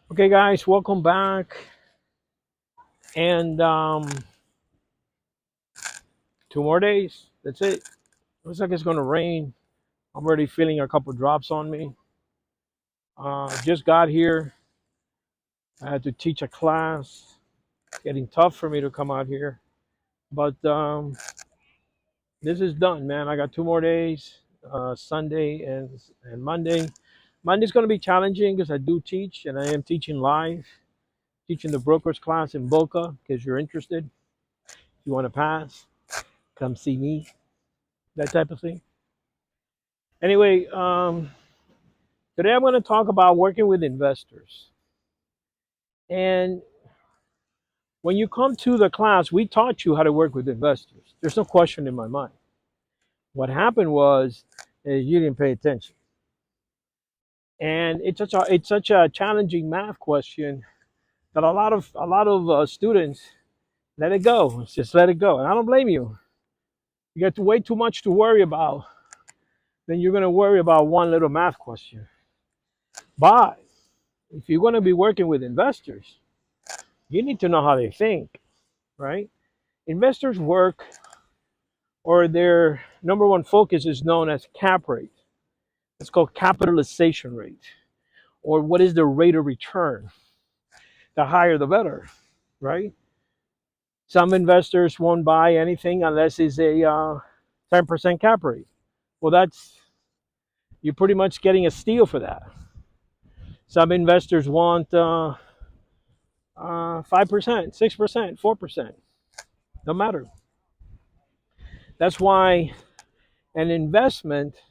Okay, guys, welcome back. And 2 more days. That's it. Looks like it's going to rain. I'm already feeling a couple drops on me. Just got here. I had to teach a class. It's getting tough for me to come out here. But this is done, man. I got 2 more days, Sunday and Monday. Monday's going to be challenging because I do teach, and I am teaching live, teaching the brokers class in Boca. Because you're interested, if you want to pass, come see me. That type of thing. Anyway, today I'm going to talk about working with investors. And when you come to the class, we taught you how to work with investors. There's no question in my mind. What happened was you didn't pay attention, and it's such a challenging math question that a lot of students let it go. Just let it go, and I don't blame you. You got way too much to worry about. Then you're going to worry about one little math question. But if you're going to be working with investors, you need to know how they think, right? Investors work, or their number one focus is known as cap rate. It's called capitalization rate, or what is the rate of return? The higher, the better, right? Some investors won't buy anything unless it's a 10% cap rate. Well, you're pretty much getting a steal for that. Some investors want 5%, 6%, 4%. No matter. That's why an investment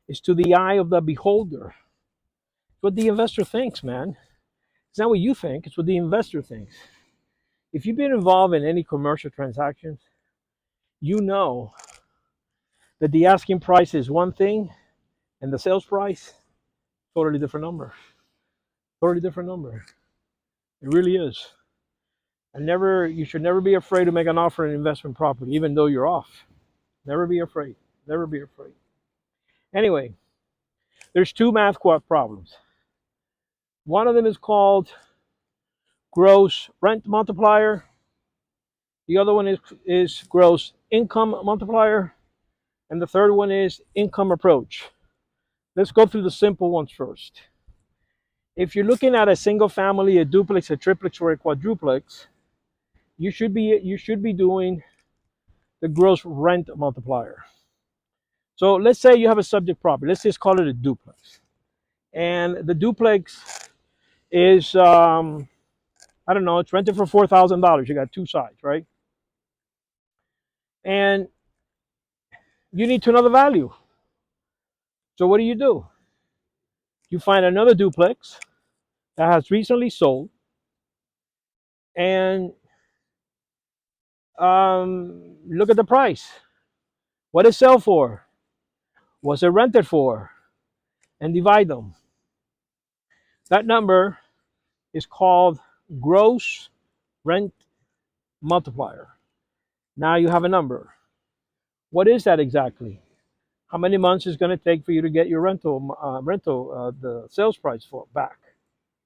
is to the eye of the beholder. It's what the investor thinks, man. It's not what you think, it's what the investor thinks. If you've been involved in any commercial transactions, you know that the asking price is one thing and the sales price, totally different number. Totally different number. It really is. You should never be afraid to make an offer in investment property, even though you're off. Never be afraid. Never be afraid. Anyway, there's two math problems. One of them is called gross rent multiplier. The other one is gross income multiplier. And the third one is income approach. Let's go through the simple ones first. If you're looking at a single family, a duplex, a triplex, or a quadruplex, you should be doing the gross rent multiplier. So let's say you have a subject property. Let's just call it a duplex. And the duplex is I don't know, it's rented for $4,000. You got two sides, right? And you need to know the value. So what do? You find another duplex that has recently sold, and look at the price. What it sell for? What's it rented for? And divide them. That number is called gross rent multiplier. Now you have a number. What is that exactly? How many months is going to take for you to get your the sales price for back?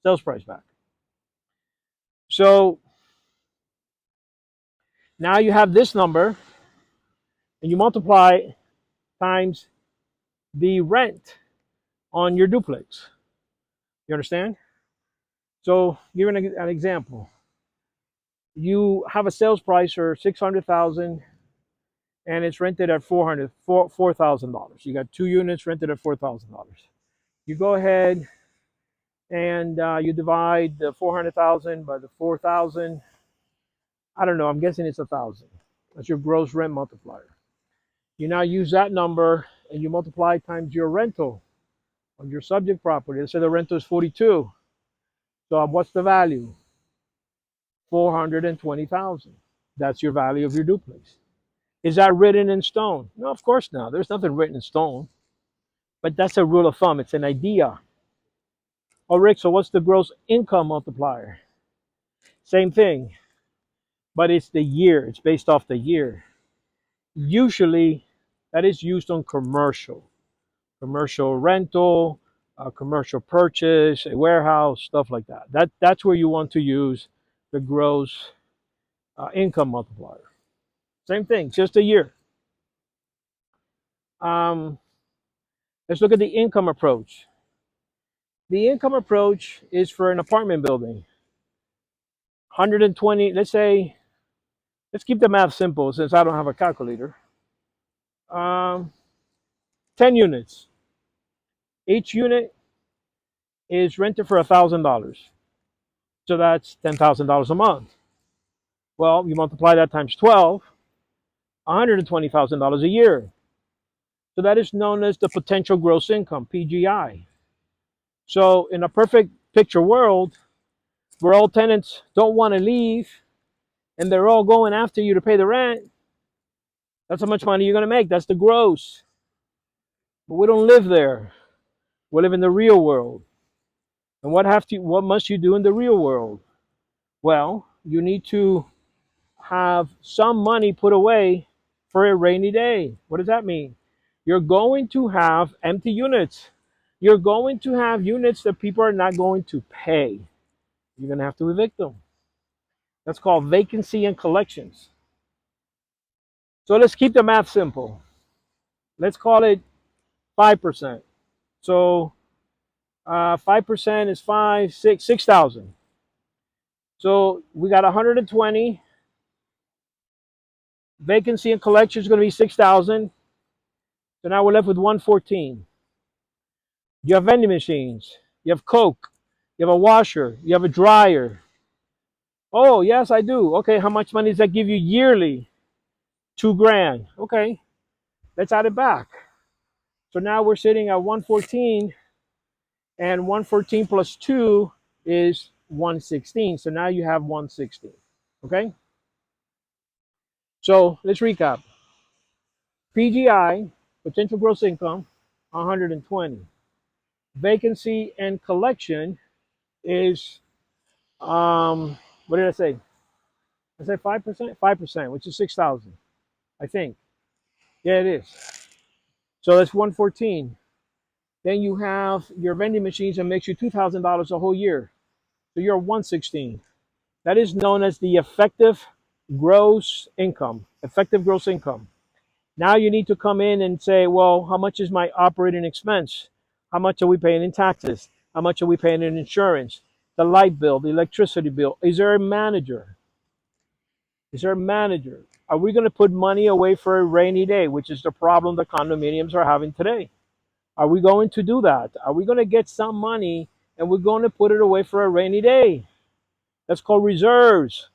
Sales price back. So now you have this number, and you multiply times the rent on your duplex. You understand? So, giving an example, you have a sales price for 600,000, and it's rented at $4,000. You got two units rented at $4,000. You go ahead and you divide the 400,000 by the 4,000. I don't know. I'm guessing it's 1,000. That's your gross rent multiplier. You now use that number and you multiply times your rental on your subject property. Let's say the rental is 42. So what's the value? 420,000. That's your value of your duplex. Is that written in stone? No, of course not. There's nothing written in stone. But that's a rule of thumb. It's an idea. Oh, Rick, so what's the gross income multiplier? Same thing, but it's the year. It's based off the year. Usually, that is used on commercial rental, a commercial purchase, a warehouse, stuff like that. That's where you want to use the gross income multiplier. Same thing, just a year. Um, let's look at the income approach. The income approach is for an apartment building. 120, let's say, let's keep the math simple since I don't have a calculator. Um, 10 units. Each unit is rented for $1,000. So that's $10,000 a month. Well, you multiply that times 12, $120,000 a year. So that is known as the potential gross income, PGI. So in a perfect picture world, where all tenants don't want to leave and they're all going after you to pay the rent, that's how much money you're going to make. That's the gross. But we don't live there. We live in the real world. And what must you do in the real world? Well, you need to have some money put away for a rainy day. What does that mean? You're going to have empty units. You're going to have units that people are not going to pay. You're going to have to evict them. That's called vacancy and collections. So let's keep the math simple. Let's call it 5%. So 5% is 6,000. So we got 120. Vacancy and collection is going to be 6,000. So now we're left with 114. You have vending machines. You have Coke. You have a washer. You have a dryer. Oh, yes, I do. Okay, how much money does that give you yearly? $2,000. Okay, let's add it back. So now we're sitting at 114, and 114 plus 2 is 116. So now you have 116. Okay? So let's recap. PGI, potential gross income, 120. Vacancy and collection is, what did I say? I said 5%? 5%, which is 6,000, I think. Yeah, it is. So that's 114. Then you have your vending machines that makes you $2,000 a whole year. So you're 116. That is known as the effective gross income. Effective gross income. Now you need to come in and say, well, how much is my operating expense? How much are we paying in taxes? How much are we paying in insurance? The light bill, the electricity bill. Is there a manager? Is there a manager? Are we going to put money away for a rainy day, which is the problem the condominiums are having today? Are we going to do that? Are we going to get some money and we're going to put it away for a rainy day? That's called reserves.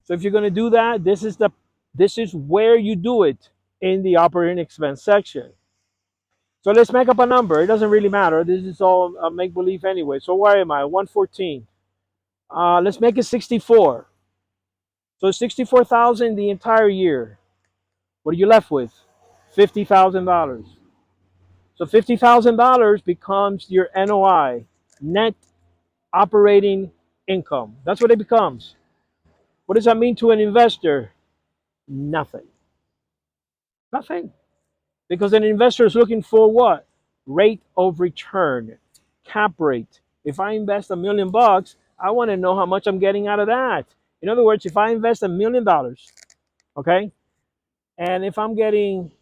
So if you're going to do that, this is where you do it in the operating expense section. So let's make up a number. It doesn't really matter. This is all make believe anyway. So where am I? 114. Let's make it 64. So 64,000 the entire year. What are you left with? $50,000. So $50,000 becomes your NOI, net operating income. That's what it becomes. What does that mean to an investor? Nothing. Nothing. Because an investor is looking for what? Rate of return, cap rate. If I invest $1,000,000, I want to know how much I'm getting out of that. In other words, if I invest $1,000,000, okay, and if I'm getting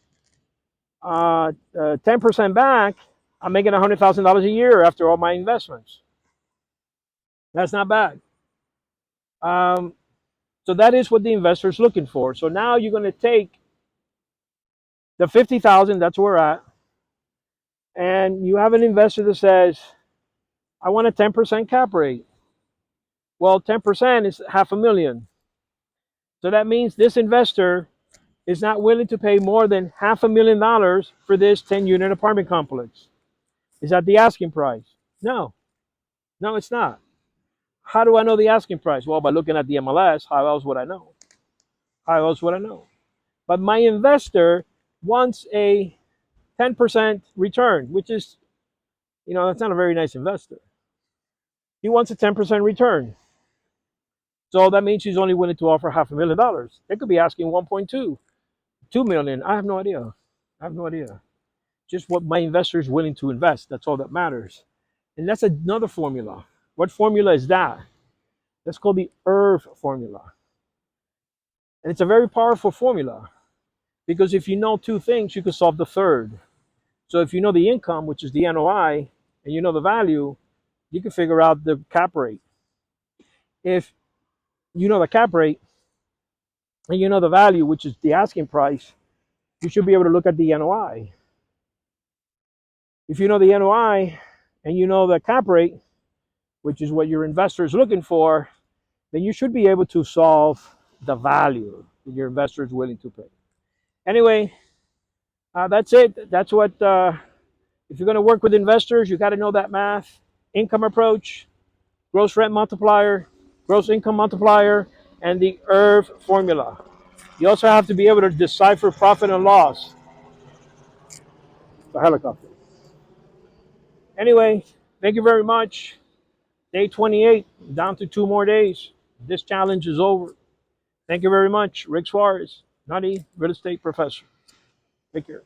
10% back, I'm making $100,000 a year after all my investments. That's not bad. Um, so that is what the investor is looking for. So now you're going to take the 50,000, that's where we're at, and you have an investor that says, I want a 10% cap rate. Well, 10% is $500,000. So that means this investor is not willing to pay more than $500,000 for this 10-unit apartment complex. Is that the asking price? No. No, it's not. How do I know the asking price? Well, by looking at the MLS. How else would I know? How else would I know? But my investor wants a 10% return, which is, that's not a very nice investor. He wants a 10% return. So that means he's only willing to offer $500,000. They could be asking 1.2, 2 million. I have no idea. Just what my investor is willing to invest. That's all that matters. And that's another formula. What formula is that? That's called the IRV formula. And it's a very powerful formula because if you know two things, you can solve the third. So if you know the income, which is the NOI, and you know the value, you can figure out the cap rate. If you know the cap rate and you know the value, which is the asking price, you should be able to look at the NOI. If you know the NOI and you know the cap rate, which is what your investor is looking for, then you should be able to solve the value that your investor is willing to pay. Anyway, that's it. That's what, if you're going to work with investors, you got to know that math, income approach, gross rent multiplier, gross income multiplier, and the IRV formula. You also have to be able to decipher profit and loss. The helicopter. Anyway, thank you very much. Day 28, down to 2 more days. This challenge is over. Thank you very much. Rick Suarez, Nutty Real Estate Professor. Take care.